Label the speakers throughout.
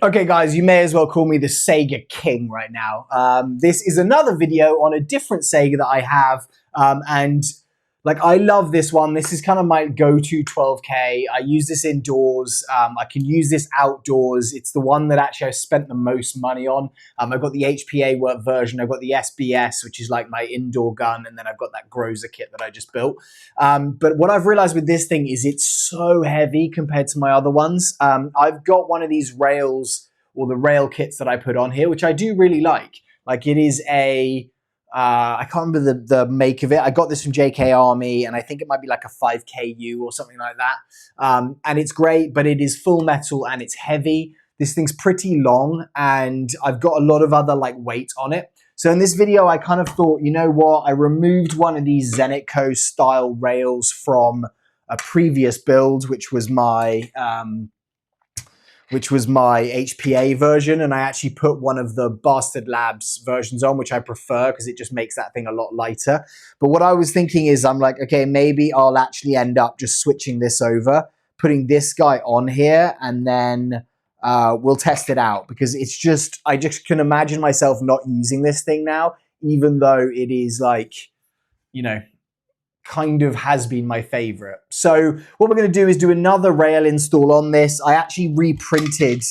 Speaker 1: Okay guys, you may as well call me the Saiga King right now. This is another video on a different Saiga that I have, and like I love this one. This is kind of my go-to 12K. I use this indoors. I can use this outdoors. It's the one that actually I spent the most money on. I've got the HPA work version. I've got the SBS, which is like my indoor gun, and then I've got that Groza kit that I just built. But what I've realized with this thing is it's so heavy compared to my other ones. I've got one of these rails, or the rail kits that I put on here, which I do really like. Like it is a I can't remember the make of it. I got this from JK Army, and I think it might be like a 5KU or something like that. And it's great, but it is full metal and it's heavy. This thing's pretty long, and I've got a lot of other like weight on it. So in this video, I kind of thought, you know what? I removed one of these Zenitco-style rails from a previous build, which was my HPA version, and I actually put one of the Bastard Labs versions on, which I prefer because it just makes that thing a lot lighter. But what I was thinking is, I'm like, okay, maybe I'll actually end up just switching this over, putting this guy on here, and then we'll test it out, because it's just, I just can imagine myself not using this thing now, even though it is like, you know, kind of has been my favorite. So what we're going to do is do another rail install on this. I actually reprinted,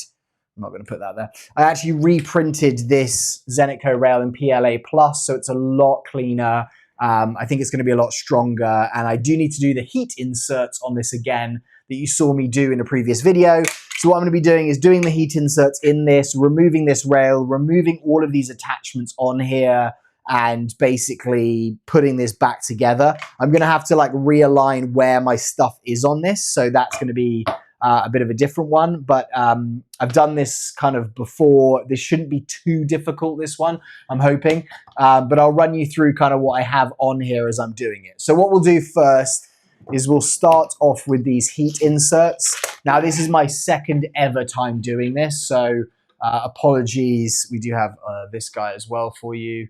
Speaker 1: I'm not going to put that there. I actually reprinted this Zenitco rail in PLA Plus, so it's a lot cleaner. I think it's going to be a lot stronger, and I do need to do the heat inserts on this again that you saw me do in a previous video. So what I'm going to be doing is doing the heat inserts in this, removing this rail, removing all of these attachments on here, and basically putting this back together. I'm going to have to like realign where my stuff is on this, so that's going to be a bit of a different one, but I've done this kind of before. This shouldn't be too difficult, this one, I'm hoping, but I'll run you through kind of what I have on here as I'm doing it. So what we'll do first is we'll start off with these heat inserts. Now this is my second ever time doing this, so apologies. We do have this guy as well for you.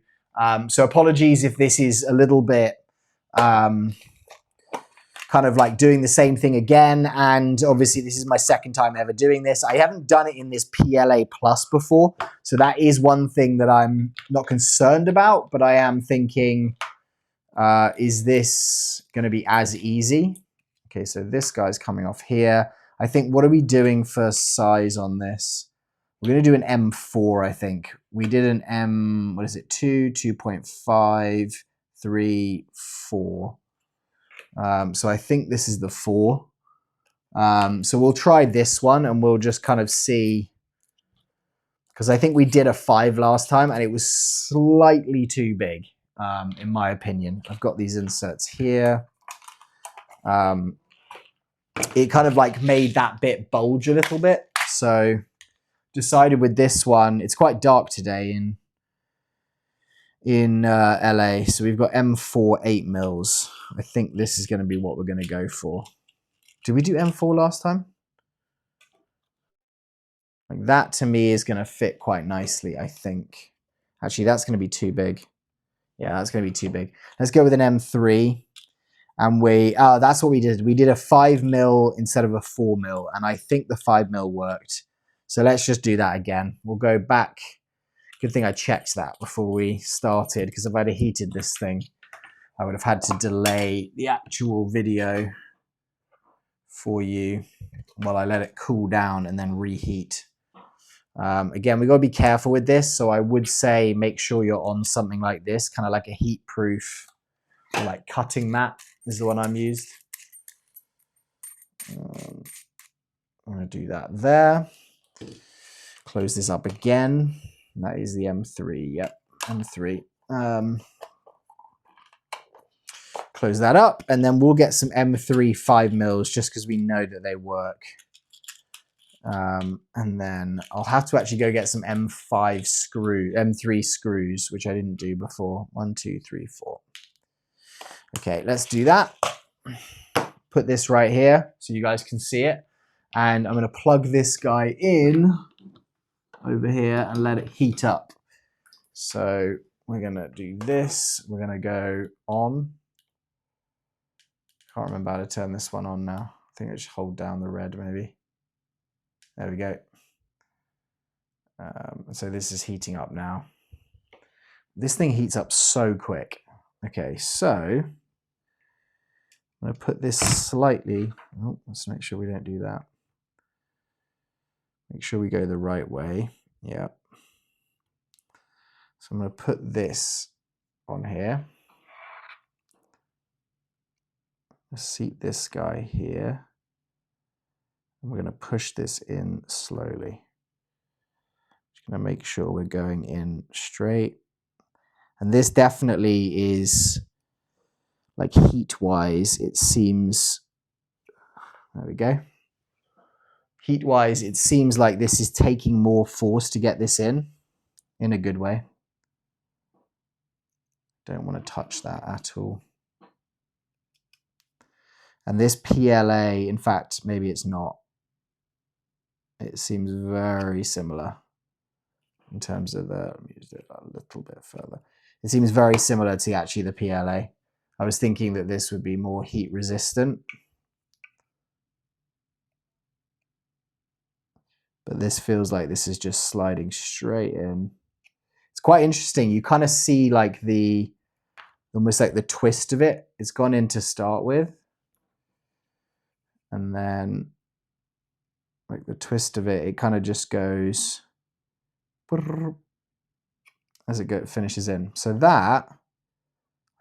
Speaker 1: So apologies if this is a little bit kind of like doing the same thing again. And obviously this is my second time ever doing this. I haven't done it in this PLA Plus before. So that is one thing that I'm not concerned about, but I am thinking, is this going to be as easy? Okay, so this guy's coming off here. I think, what are we doing for size on this? We're going to do an M4, I think. We did an M, what is it, 2, 2.5, 3, 4. So I think this is the 4. So we'll try this one, and we'll just kind of see, because I think we did a 5 last time, and it was slightly too big, in my opinion. I've got these inserts here. It kind of like made that bit bulge a little bit, so decided with this one, it's quite dark today in LA, so we've got M4 8 mils. I think this is going to be what we're going to go for. Did we do M4 last time? Like that to me is going to fit quite nicely, I think. Actually, that's going to be too big. Yeah, that's going to be too big. Let's go with an M3. And that's what we did. We did a 5 mil instead of a 4 mil, and I think the 5 mil worked. So let's just do that again. We'll go back. Good thing I checked that before we started, because if I'd have heated this thing, I would have had to delay the actual video for you while I let it cool down and then reheat. Again, we got to be careful with this. So I would say make sure you're on something like this, kind of like a heat proof, or like cutting mat is the one I'm used. I'm going to do that there. Close this up again. That is the M3. Yep, M3. Close that up, and then we'll get some M3 5 mils just because we know that they work. And then I'll have to actually go get some M3 screws, which I didn't do before. 1, 2, 3, 4. Okay, let's do that. Put this right here so you guys can see it. And I'm going to plug this guy in over here and let it heat up. So we're going to do this. We're going to go on. Can't remember how to turn this one on now. I think I just hold down the red maybe. There we go. So this is heating up now. This thing heats up so quick. Okay, so I'm going to put this slightly, oh, let's make sure we don't do that. Make sure we go the right way. Yeah. So I'm going to put this on here. Let's seat this guy here. And we're going to push this in slowly. Just going to make sure we're going in straight. And this definitely is, like heat-wise, it seems, there we go. Heat-wise, it seems like this is taking more force to get this in a good way. Don't want to touch that at all. And this PLA, in fact, maybe it's not. It seems very similar in terms of the, let me just do it a little bit further. It seems very similar to actually the PLA. I was thinking that this would be more heat resistant. But this feels like this is just sliding straight in. It's quite interesting. You kind of see like the, almost like the twist of it. It's gone in to start with. And then like the twist of it, it kind of just goes as it finishes in. So that,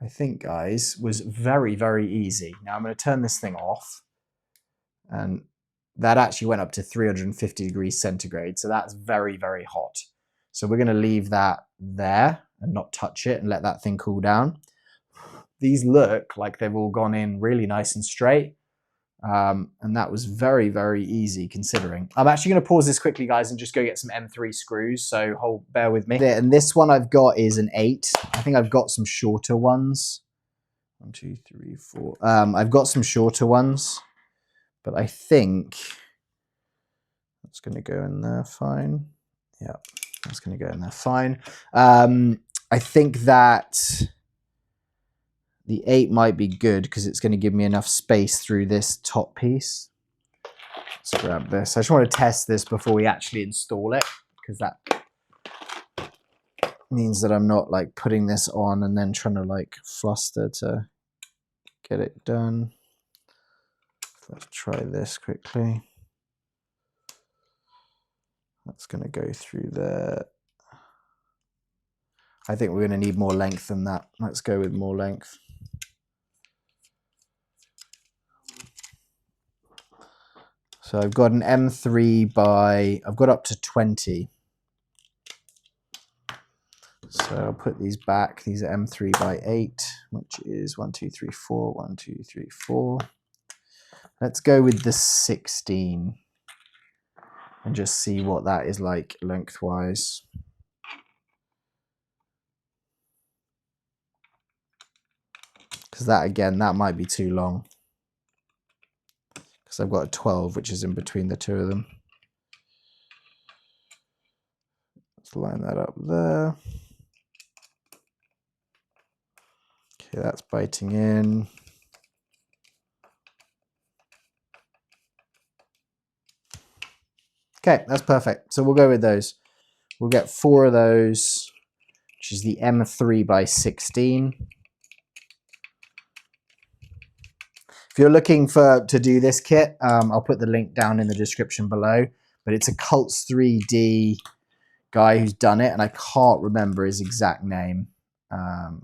Speaker 1: I think, guys, was very, very easy. Now I'm going to turn this thing off. And that actually went up to 350 degrees centigrade. So that's very, very hot. So we're going to leave that there and not touch it and let that thing cool down. These look like they've all gone in really nice and straight. And that was very, very easy considering. I'm actually going to pause this quickly, guys, and just go get some M3 screws. So bear with me. And this one I've got is an 8. I think I've got some shorter ones. 1, 2, 3, 4. I've got some shorter ones, but I think that's going to go in there fine. Yeah, that's going to go in there fine. I think that the 8 might be good because it's going to give me enough space through this top piece. Let's grab this. I just want to test this before we actually install it, because that means that I'm not like putting this on and then trying to like fluster to get it done. Let's try this quickly. That's going to go through there. I think we're going to need more length than that. Let's go with more length. So I've got an M3 by, I've got up to 20. So I'll put these back. These are M3 by 8, which is 1, 2, 3, 4, 1, 2, 3, 4. Let's go with the 16 and just see what that is like lengthwise. Because that, again, that might be too long. Because I've got a 12, which is in between the two of them. Let's line that up there. Okay, that's biting in. Okay, that's perfect. So we'll go with those. We'll get 4 of those, which is the M3 by 16. If you're looking to do this kit, I'll put the link down in the description below. But it's a Cults 3D guy who's done it, and I can't remember his exact name.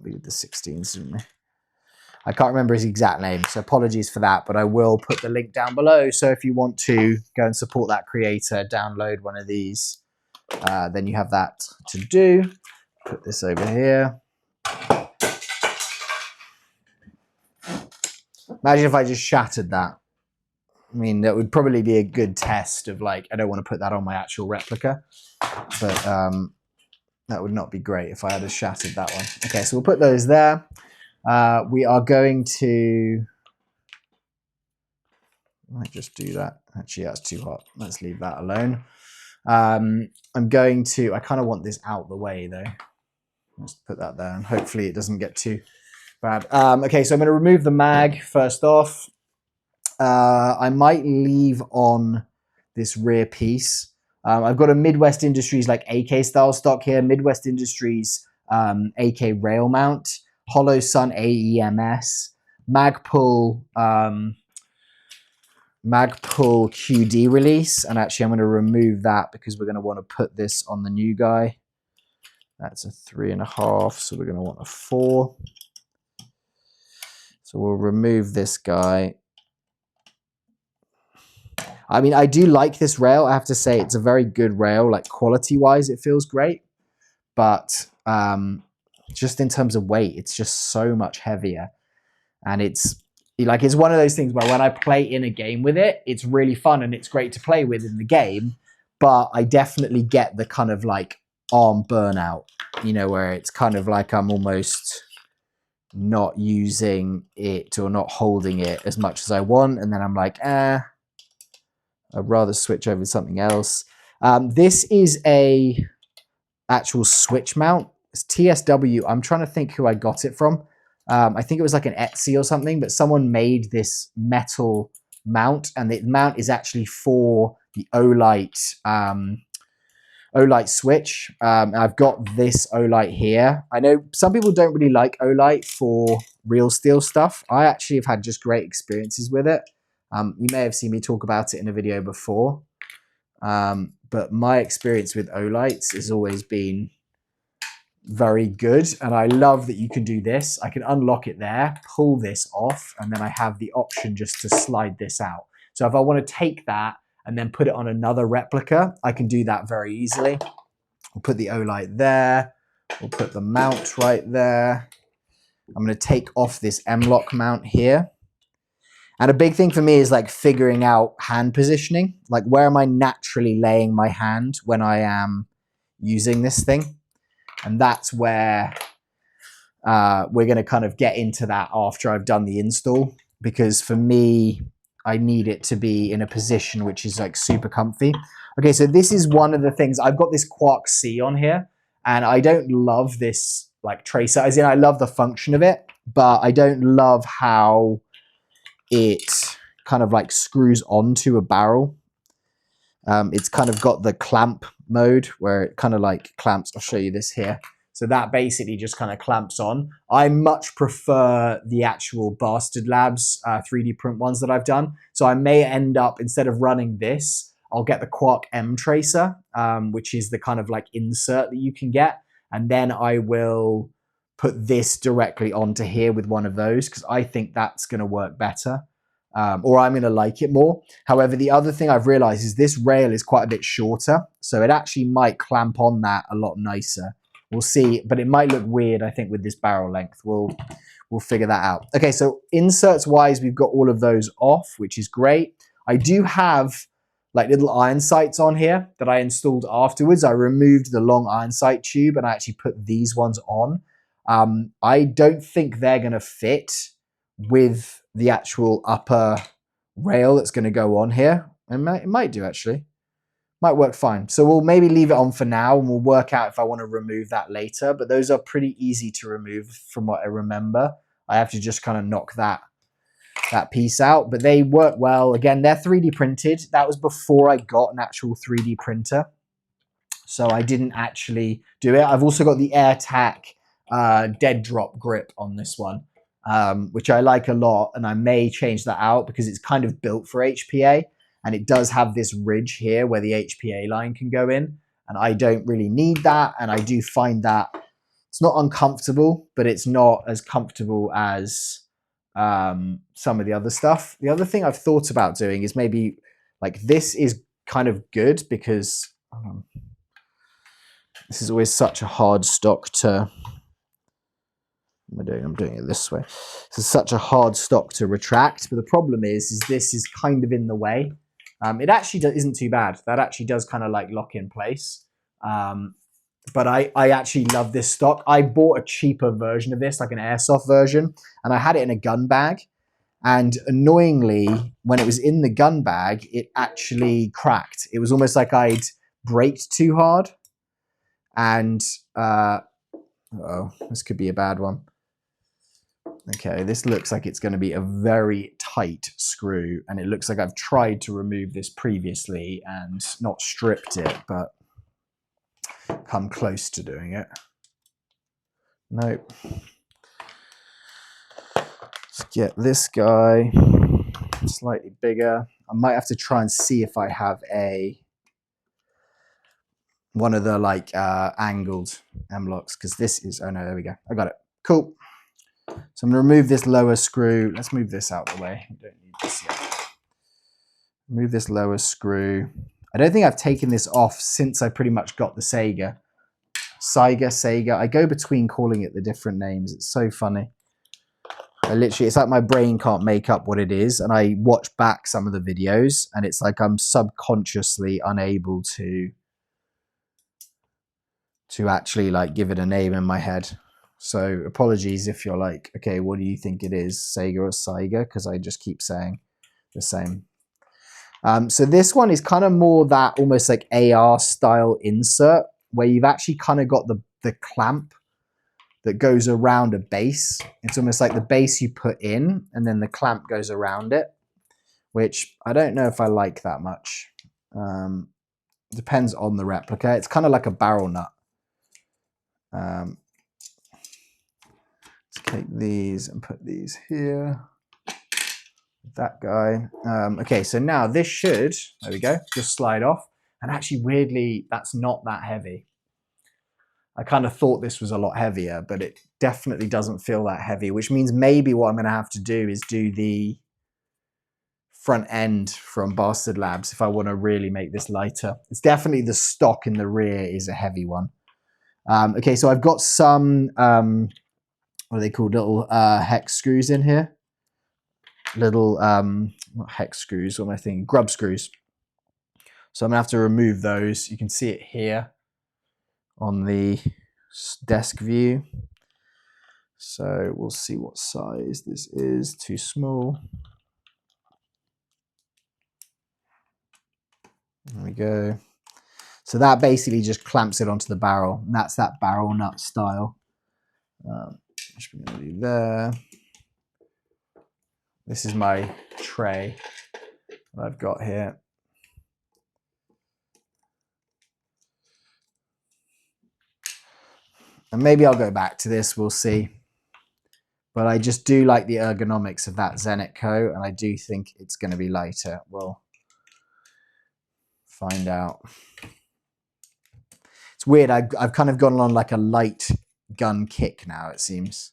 Speaker 1: We did the 16s, didn't we? I can't remember his exact name, so apologies for that, but I will put the link down below. So if you want to go and support that creator, download one of these, then you have that to do. Put this over here. Imagine if I just shattered that. I mean, that would probably be a good test of like, I don't want to put that on my actual replica, but that would not be great if I had shattered that one. Okay, so we'll put those there. We are going to, I might just do that. Actually, that's too hot. Let's leave that alone. I'm going to, I kind of want this out the way though. Let's put that there and hopefully it doesn't get too bad. Okay, so I'm going to remove the mag first off. I might leave on this rear piece. I've got a Midwest Industries like AK style stock here, Midwest Industries AK rail mount, Hollow Sun AEMS, Magpul QD release, and actually I'm going to remove that because we're going to want to put this on the new guy. That's a 3.5, so we're going to want a 4. So we'll remove this guy. I mean, I do like this rail. I have to say it's a very good rail, like quality-wise, it feels great. But just in terms of weight, it's just so much heavier. And it's one of those things where when I play in a game with it, it's really fun and it's great to play with in the game. But I definitely get the kind of like arm burnout, you know, where it's kind of like I'm almost not using it or not holding it as much as I want. And then I'm like, I'd rather switch over to something else. This is a actual switch mount. It's TSW. I'm trying to think who I got it from. I think it was like an Etsy or something, but someone made this metal mount, and the mount is actually for the Olight switch. I've got this Olight here. I know some people don't really like Olight for real steel stuff. I actually have had just great experiences with it. You may have seen me talk about it in a video before. But my experience with Olights has always been very good. And I love that you can do this. I can unlock it there, pull this off, and then I have the option just to slide this out. So if I want to take that and then put it on another replica, I can do that very easily. We'll put the Olight there. We'll put the mount right there. I'm going to take off this M-Lok mount here. And a big thing for me is like figuring out hand positioning. Like, where am I naturally laying my hand when I am using this thing? And that's where we're going to kind of get into that after I've done the install. Because for me, I need it to be in a position which is like super comfy. Okay, so this is one of the things. I've got this Quark C on here. And I don't love this like tracer. As in, I love the function of it. But I don't love how it kind of like screws onto a barrel. It's kind of got the clamp mode where it kind of like clamps. I'll show you this here. So that basically just kind of clamps on. I much prefer the actual Bastard Labs 3D print ones that I've done. So I may end up, instead of running this, I'll get the Quark M tracer, which is the kind of like insert that you can get. And then I will put this directly onto here with one of those, because I think that's going to work better, or I'm going to like it more. However, the other thing I've realized is this rail is quite a bit shorter, so it actually might clamp on that a lot nicer. We'll see, but it might look weird, I think, with this barrel length. We'll figure that out. Okay, so inserts wise, we've got all of those off, which is great. I do have like little iron sights on here that I installed afterwards. I removed the long iron sight tube and I actually put these ones on. I don't think they're going to fit with the actual upper rail that's going to go on here. It might do, actually. Might work fine. So we'll maybe leave it on for now, and we'll work out if I want to remove that later. But those are pretty easy to remove from what I remember. I have to just kind of knock that piece out. But they work well. Again, they're 3D printed. That was before I got an actual 3D printer. So I didn't actually do it. I've also got the AirTac dead drop grip on this one, which I like a lot, and I may change that out because it's kind of built for HPA, and it does have this ridge here where the HPA line can go in, and I don't really need that, and I do find that it's not uncomfortable, but it's not as comfortable as some of the other stuff. The other thing I've thought about doing is maybe like this is kind of good because this is always such a hard stock to... I'm doing it this way. This is such a hard stock to retract, but the problem is this is kind of in the way. It actually isn't too bad. That actually does kind of like lock in place. But I actually love this stock. I bought a cheaper version of this, like an airsoft version, and I had it in a gun bag. And annoyingly, when it was in the gun bag, it actually cracked. It was almost like I'd braked too hard. And, uh-oh, this could be a bad one. Okay, this looks like it's going to be a very tight screw, and it looks like I've tried to remove this previously and not stripped it, but come close to doing it. Nope. Let's get this guy slightly bigger. I might have to try and see if I have one of the like angled M-Loks, because this is, oh no, there we go. I got it. Cool. So I'm going to remove this lower screw. Let's move this out of the way. We don't need this yet. Move this lower screw. I don't think I've taken this off since I pretty much got the Saiga. Saiga. I go between calling it the different names. It's so funny. It's like my brain can't make up what it is. And I watch back some of the videos and it's like I'm subconsciously unable to actually like give it a name in my head. So apologies if you're like, okay, what do you think it is, Saiga or Saiga? Because I just keep saying the same. So this one is kind of more that almost like AR style insert where you've actually kind of got the clamp that goes around a base. It's almost like the base you put in and then the clamp goes around it, which I don't know if I like that much. Depends on the replica. It's kind of like a barrel nut. Let's take these and put these here. That guy. Okay, so now this should, there we go, just slide off. And actually, weirdly, that's not that heavy. I kind of thought this was a lot heavier, but it definitely doesn't feel that heavy, which means maybe what I'm going to have to do is do the front end from Bastard Labs if I want to really make this lighter. It's definitely the stock in the rear is a heavy one. Okay, so I've got some, what are they called, little hex screws in here. Little, not hex screws, what am I thinking? Grub screws. So I'm going to have to remove those. You can see it here on the desk view. So we'll see what size this is. Too small. There we go. So that basically just clamps it onto the barrel, and that's that barrel nut style. Which we're going to do there. This is my tray that I've got here. And maybe I'll go back to this, we'll see. But I just do like the ergonomics of that Zenitco, and I do think it's going to be lighter. We'll find out. It's weird, I've kind of gone on like a light gun kick now, it seems.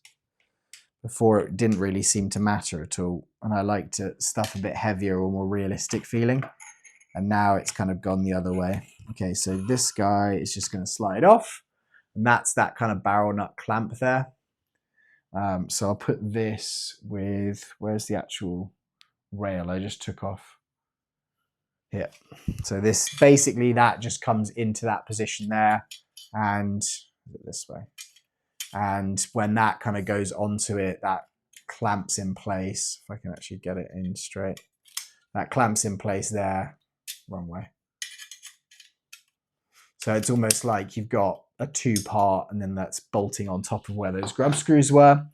Speaker 1: Before it didn't really seem to matter at all, and I liked stuff a bit heavier or more realistic feeling, and now it's kind of gone the other way. Okay, so this guy is just going to slide off, and that's that kind of barrel nut clamp there. So I'll put this with, where's the actual rail I just took off? Here. So this, basically that just comes into that position there, and this way. And when that kind of goes onto it, that clamps in place. If I can actually get it in straight. That clamps in place there. Wrong way. So it's almost like you've got a two-part and then that's bolting on top of where those grub screws were.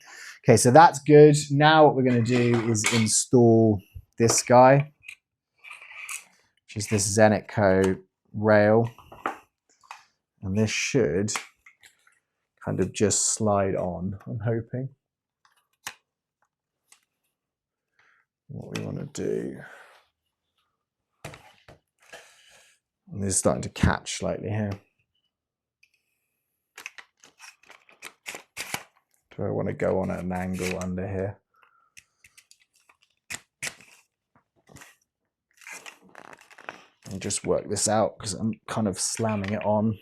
Speaker 1: Okay, so that's good. Now what we're going to do is install this guy, which is this Zenitco rail. And this should kind of just slide on, I'm hoping. What we want to do. And this is starting to catch slightly here. Do I want to go on at an angle under here? And just work this out because I'm kind of slamming it on.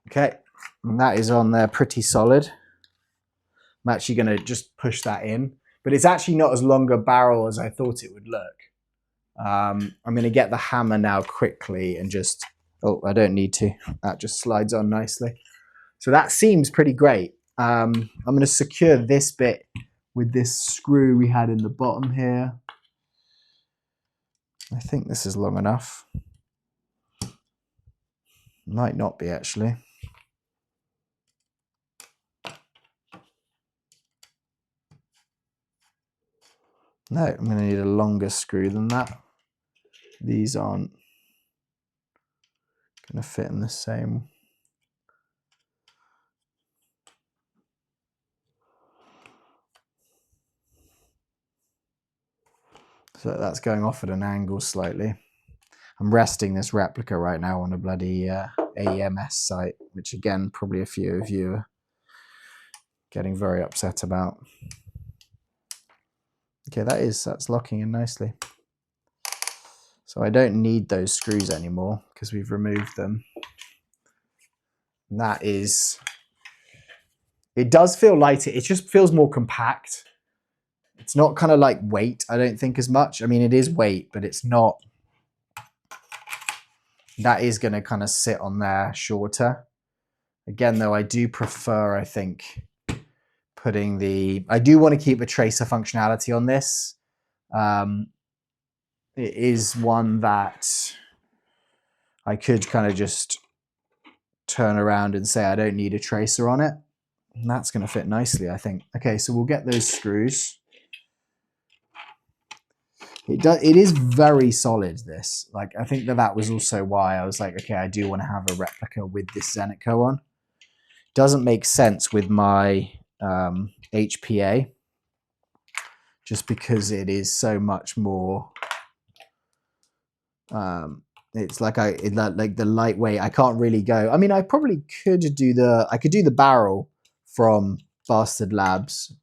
Speaker 1: Okay, and that is on there pretty solid. I'm actually going to just push that in, but it's actually not as long a barrel as I thought it would look. I'm going to get the hammer now quickly and just, oh, I don't need to. That just slides on nicely. So that seems pretty great. I'm going to secure this bit with this screw we had in the bottom here. I think this is long enough. Might not be actually. No, I'm going to need a longer screw than that. These aren't going to fit in the same. So that's going off at an angle slightly. I'm resting this replica right now on a bloody AEMS site, which again, probably a few of you are getting very upset about. Okay, that's locking in nicely. So I don't need those screws anymore because we've removed them. And that is, it does feel lighter. It just feels more compact. It's not kind of like weight, I don't think, as much. I mean, it is weight, but it's not. That is going to kind of sit on there shorter. Again, though, I do prefer, I think, putting the... I do want to keep a tracer functionality on this. It is one that I could kind of just turn around and say I don't need a tracer on it. And that's going to fit nicely, I think. Okay, so we'll get those screws. It is very solid, this. Like, I think that was also why I was like, okay, I do want to have a replica with this Zenitco on. Doesn't make sense with my HPA, just because it is so much more. It's like like the lightweight. I can't really go. I mean, I probably could do the barrel from Bastard Labs.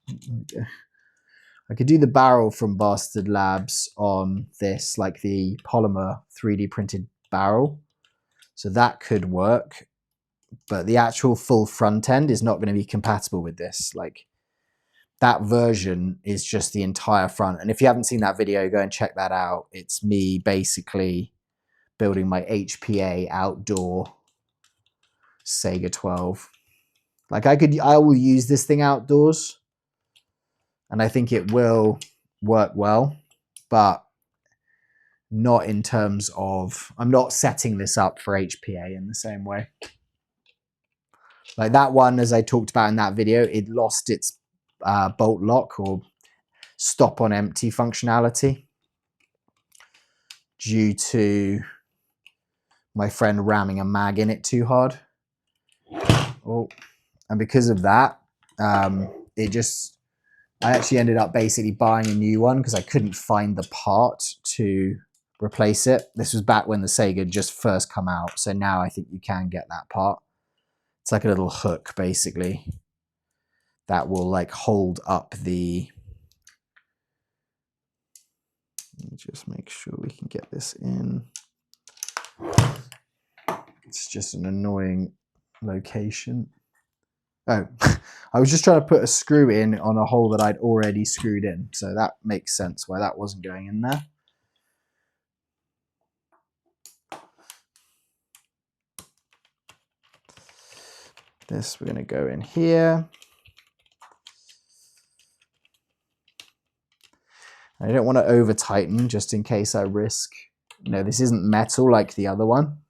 Speaker 1: I could do the barrel from Bastard Labs on this, like the polymer 3D printed barrel. So that could work, but the actual full front end is not going to be compatible with this. Like, that version is just the entire front. And if you haven't seen that video, go and check that out. It's me basically building my HPA outdoor Saiga 12. Like, I will use this thing outdoors, and I think it will work well, but not in terms of, I'm not setting this up for HPA in the same way. Like that one, as I talked about in that video, it lost its bolt lock or stop on empty functionality due to my friend ramming a mag in it too hard. Oh, and because of that, I actually ended up basically buying a new one because I couldn't find the part to replace it. This was back when the Saiga just first come out. So now I think you can get that part. It's like a little hook, basically, that will like hold up the... Let me just make sure we can get this in. It's just an annoying location. Oh, I was just trying to put a screw in on a hole that I'd already screwed in. So that makes sense why that wasn't going in there. This, we're going to go in here. I don't want to over tighten just in case I risk, this isn't metal like the other one,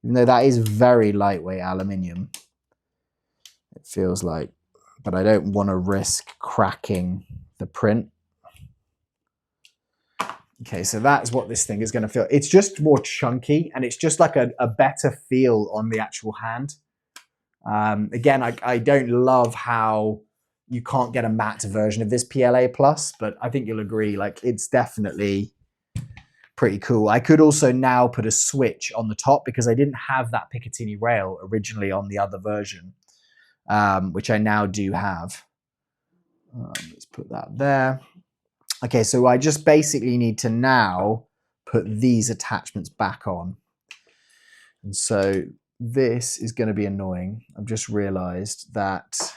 Speaker 1: even though that is very lightweight aluminium. It feels like, but I don't want to risk cracking the print. Okay, so that's what this thing is going to feel. It's just more chunky, and it's just like a better feel on the actual hand. Again, I don't love how you can't get a matte version of this PLA Plus, but I think you'll agree, like, it's definitely pretty cool. I could also now put a switch on the top because I didn't have that Picatinny rail originally on the other version, which I now do have. Let's put that there. Okay, so I just basically need to now put these attachments back on. And so this is going to be annoying. I've just realized that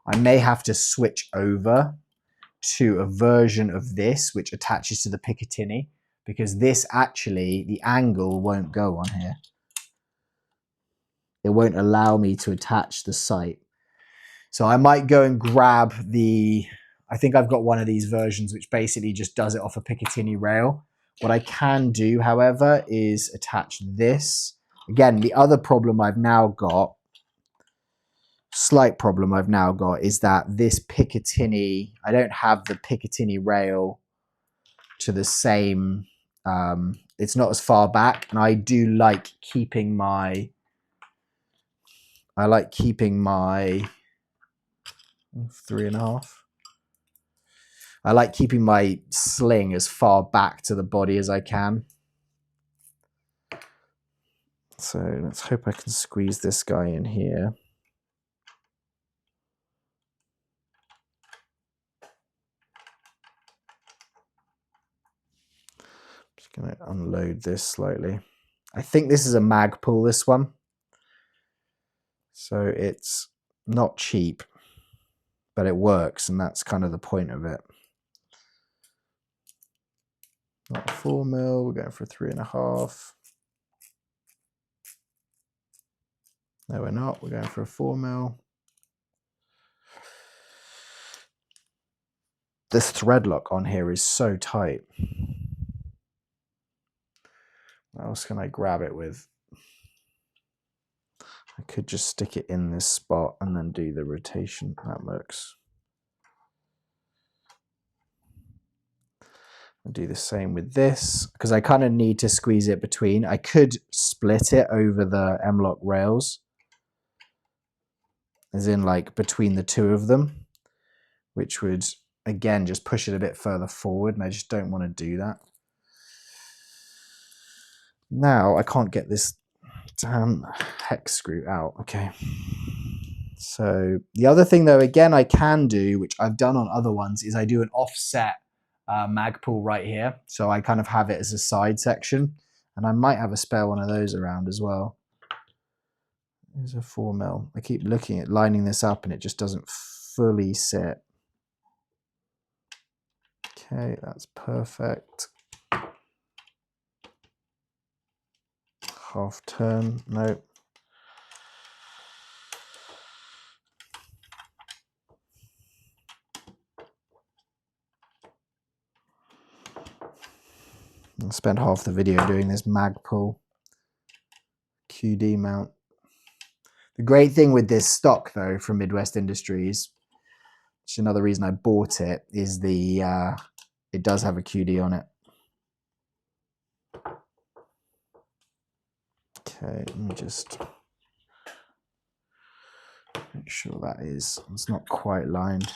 Speaker 1: I may have to switch over to a version of this which attaches to the Picatinny, because this actually, the angle won't go on here. It won't allow me to attach the sight. So I might go and grab I think I've got one of these versions which basically just does it off a Picatinny rail. What I can do, however, is attach this. Again, the other problem I've now got, slight problem I've now got, is that this Picatinny, I don't have the Picatinny rail to the same, it's not as far back, and I do like keeping my, 3.5. I like keeping my sling as far back to the body as I can. So let's hope I can squeeze this guy in here. Just going to unload this slightly. I think this is a mag pull, this one. So it's not cheap, but it works, and that's kind of the point of it. Not a 4 mil, we're going for a 3.5. No, we're not. We're going for a 4 mil. This thread lock on here is so tight. What else can I grab it with? I could just stick it in this spot and then do the rotation. That works. I'll do the same with this, because I kind of need to squeeze it between. I could split it over the M-Lok rails, as in like between the two of them, which would again just push it a bit further forward, and I just don't want to do that. Now I can't get this damn hex screw out. Okay. So the other thing though, again, I can do, which I've done on other ones, is I do an offset mag pull right here. So I kind of have it as a side section, and I might have a spare one of those around as well. There's a 4 mil. I keep looking at lining this up and it just doesn't fully sit. Okay, that's perfect. Half turn, nope. I'll spend half the video doing this mag pull QD mount. The great thing with this stock though from Midwest Industries, which is another reason I bought it, is the it does have a QD on it. Okay, let me just make sure it's not quite lined.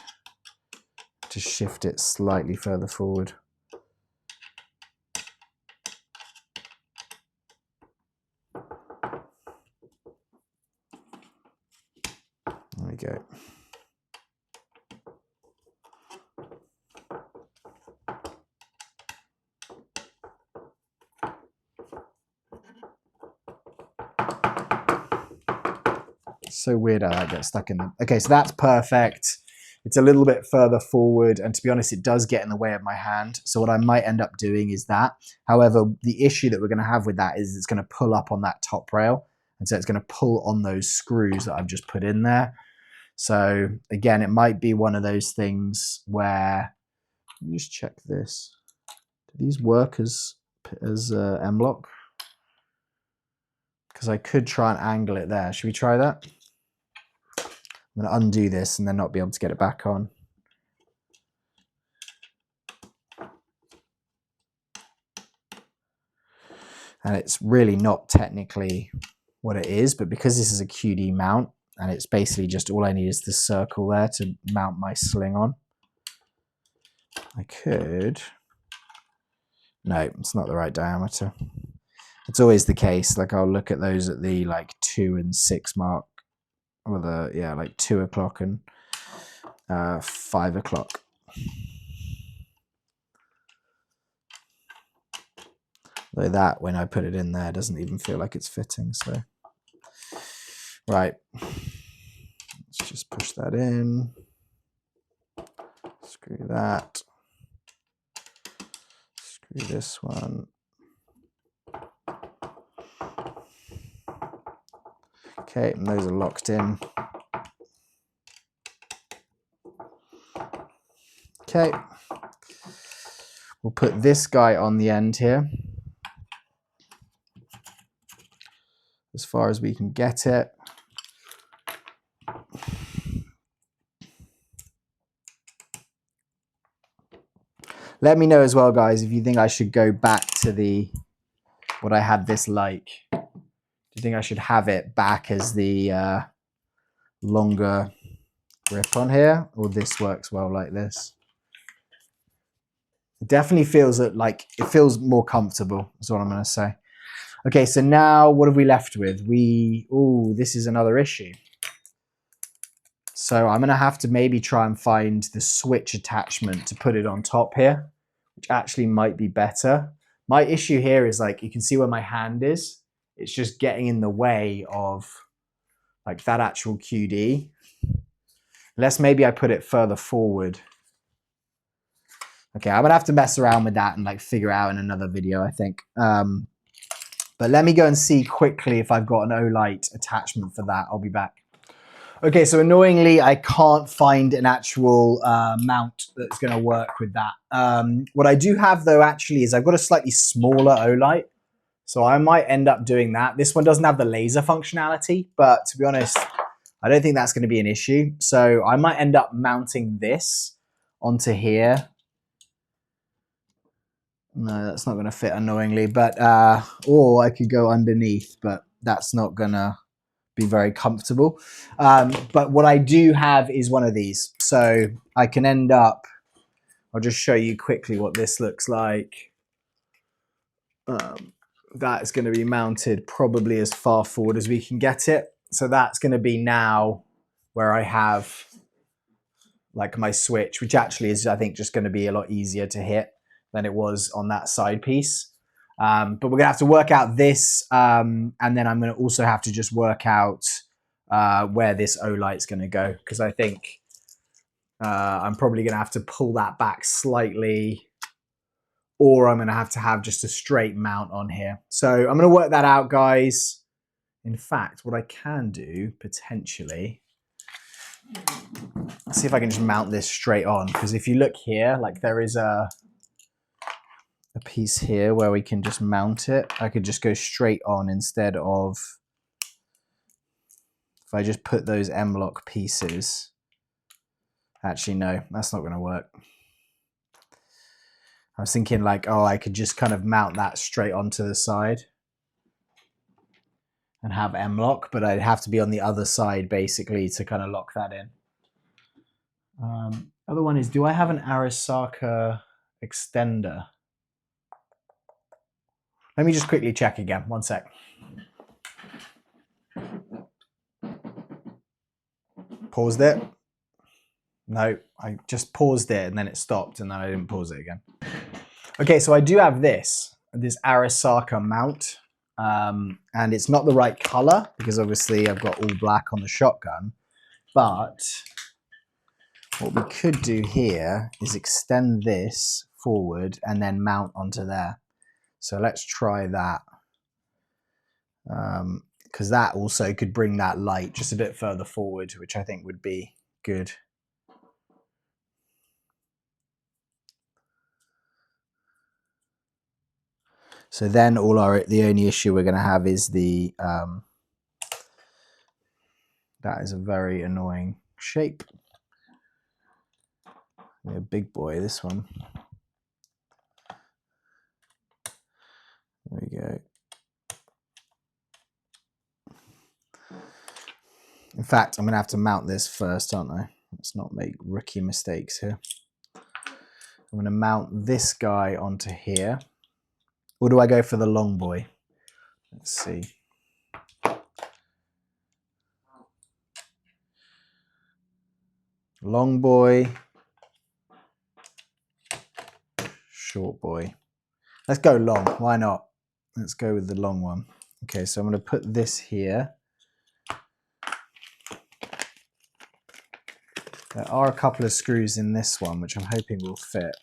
Speaker 1: To shift it slightly further forward. There we go. So weird how that gets stuck in there. Okay, so that's perfect. It's a little bit further forward, and to be honest, it does get in the way of my hand. So what I might end up doing is that. However, the issue that we're going to have with that is it's going to pull up on that top rail, and so it's going to pull on those screws that I've just put in there. So again, it might be one of those things where, let me just check this. Do these work as M-Lok? Because I could try and angle it there. Should we try that? I'm going to undo this and then not be able to get it back on. And it's really not technically what it is, but because this is a QD mount, and it's basically just all I need is this circle there to mount my sling on. I could... No, it's not the right diameter. It's always the case. Like I'll look at those at the like 2 and 6 mark. Or the, yeah, like 2 o'clock and 5 o'clock. Though that, when I put it in there, doesn't even feel like it's fitting. So, right, let's just push that in. Screw that. Screw this one. Okay, and those are locked in. Okay, we'll put this guy on the end here, as far as we can get it. Let me know as well, guys, if you think I should go back to what I had this like. Do you think I should have it back as the longer grip on here, or this works well like this? It definitely feels like it feels more comfortable, is what I'm going to say. Okay, so now what have we left with? Oh, this is another issue. So I'm going to have to maybe try and find the switch attachment to put it on top here, which actually might be better. My issue here is like, you can see where my hand is. It's just getting in the way of like that actual QD. Unless maybe I put it further forward. Okay, I'm gonna have to mess around with that and like figure out in another video, I think. But let me go and see quickly if I've got an Olight attachment for that. I'll be back. Okay, so annoyingly, I can't find an actual mount that's gonna work with that. What I do have though actually is I've got a slightly smaller Olight. So I might end up doing that. This one doesn't have the laser functionality, but to be honest, I don't think that's gonna be an issue. So I might end up mounting this onto here. No, that's not going to fit annoyingly, but or I could go underneath, but that's not going to be very comfortable. But what I do have is one of these. So I can end up, I'll just show you quickly what this looks like. That is going to be mounted probably as far forward as we can get it. So that's going to be now where I have like my switch, which actually is, I think, just going to be a lot easier to hit than it was on that side piece. But we're gonna have to work out this, and then I'm gonna also have to just work out where this Olight's gonna go, because I think I'm probably gonna have to pull that back slightly, or I'm gonna have to have just a straight mount on here. So I'm gonna work that out, guys. In fact, what I can do potentially, let's see if I can just mount this straight on, because if you look here, like there is a piece here where we can just mount it. I could just go straight on instead of, if I just put those M-Lok pieces. Actually, no, that's not going to work. I was thinking like, oh, I could just kind of mount that straight onto the side and have M-Lok, but I'd have to be on the other side basically to kind of lock that in. Other one is, do I have an Arisaka extender? Let me just quickly check again, 1 sec. Paused it. No, I just paused it and then it stopped and then I didn't pause it again. Okay, so I do have this Arisaka mount, and it's not the right color because obviously I've got all black on the shotgun, but what we could do here is extend this forward and then mount onto there. So let's try that, because that also could bring that light just a bit further forward, which I think would be good. So then the only issue we're going to have is the, that is a very annoying shape. A big boy, this one. There we go. In fact, I'm going to have to mount this first, aren't I? Let's not make rookie mistakes here. I'm going to mount this guy onto here. Or do I go for the long boy? Let's see. Long boy. Short boy. Let's go long. Why not? Let's go with the long one. Okay, so I'm going to put this here. There are a couple of screws in this one, which I'm hoping will fit.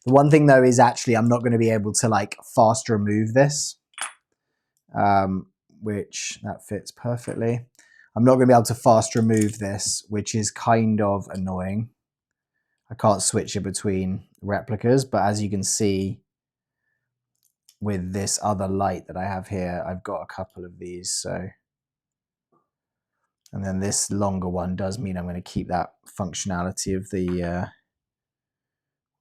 Speaker 1: The one thing though is actually I'm not going to be able to like fast remove this, which that fits perfectly. I'm not going to be able to fast remove this, which is kind of annoying. I can't switch it between replicas, but as you can see with this other light that I have here, I've got a couple of these. So, and then this longer one does mean I'm going to keep that functionality of the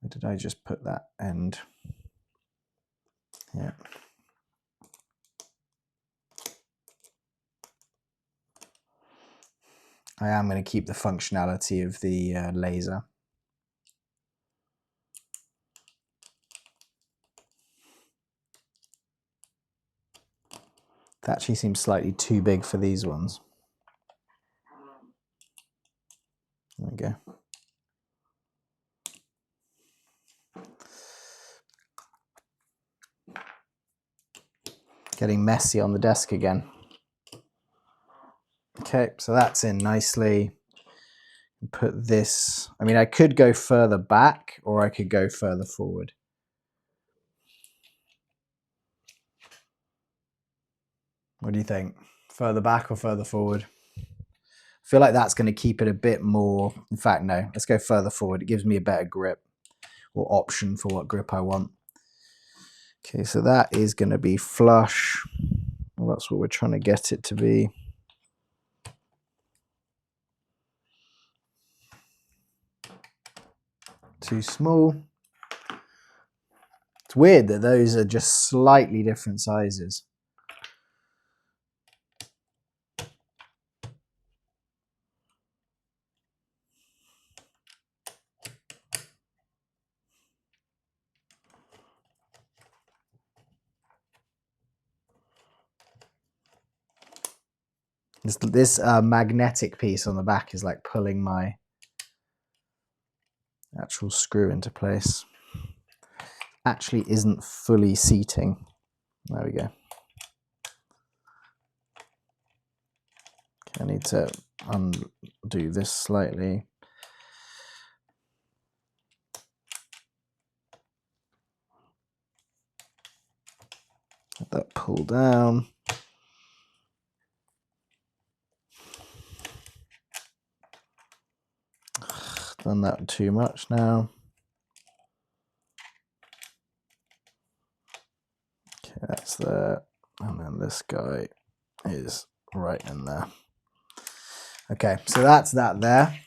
Speaker 1: Where did I just put that end? Yeah. I am going to keep the functionality of the laser. That actually seems slightly too big for these ones. There we go. Getting messy on the desk again. Okay, so that's in nicely. Put this, I mean, I could go further back or I could go further forward. What do you think? Further back or further forward? I feel like that's going to keep it a bit more. In fact, no, let's go further forward. It gives me a better grip or option for what grip I want. Okay, so that is going to be flush. Well, that's what we're trying to get it to be. Too small. It's weird that those are just slightly different sizes. This magnetic piece on the back is like pulling my actual screw into place. Actually isn't fully seating. There we go. Okay, I need to undo this slightly. Let that pull down. Done that too much now. Okay, that's there. And then this guy is right in there. Okay, so that's that there.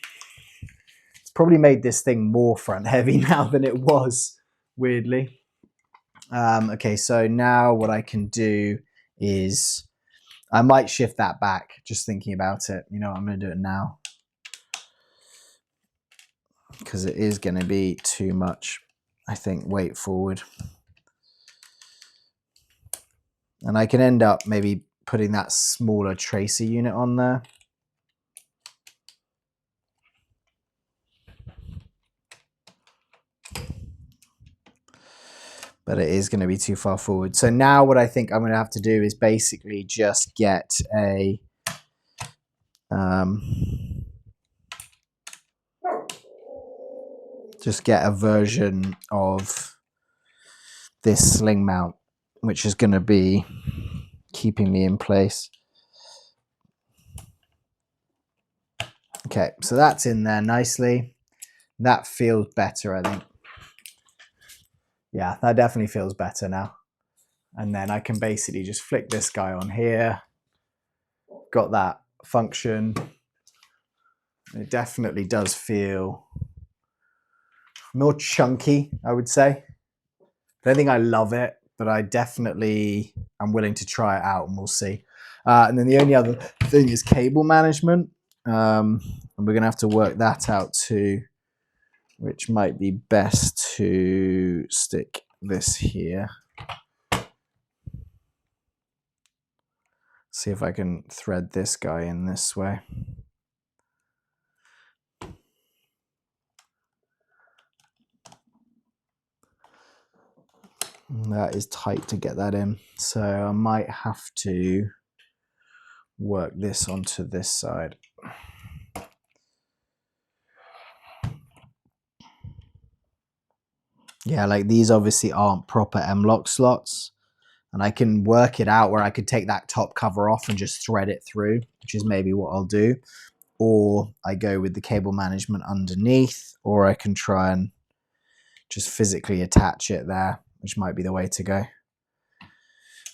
Speaker 1: It's probably made this thing more front heavy now than it was, weirdly. Okay, so now what I can do is I might shift that back, just thinking about it. You know, I'm going to do it now because it is going to be too much, I think, weight forward. And I can end up maybe putting that smaller tracer unit on there. But it is going to be too far forward. So now what I think I'm going to have to do is basically just get a version of this sling mount, which is going to be keeping me in place. Okay, so that's in there nicely. That feels better, I think. Yeah, that definitely feels better now. And then I can basically just flick this guy on here. Got that function. It definitely does feel more chunky, I would say. I don't think I love it, but I definitely am willing to try it out and we'll see. And then the only other thing is cable management. And we're going to have to work that out too, which might be best to stick this here. See if I can thread this guy in this way. That is tight to get that in, so I might have to work this onto this side. Yeah, like these obviously aren't proper M-Lok slots, and I can work it out where I could take that top cover off and just thread it through, which is maybe what I'll do. Or I go with the cable management underneath, or I can try and just physically attach it there, which might be the way to go.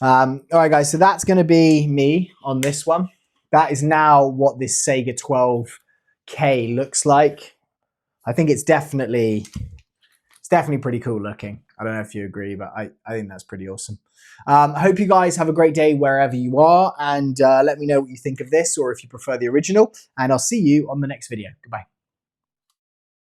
Speaker 1: All right, guys, so that's going to be me on this one. That is now what this Saiga 12K looks like. I think it's definitely definitely pretty cool looking. I don't know if you agree, but I think that's pretty awesome. I hope you guys have a great day wherever you are, and let me know what you think of this or if you prefer the original, and I'll see you on the next video. Goodbye.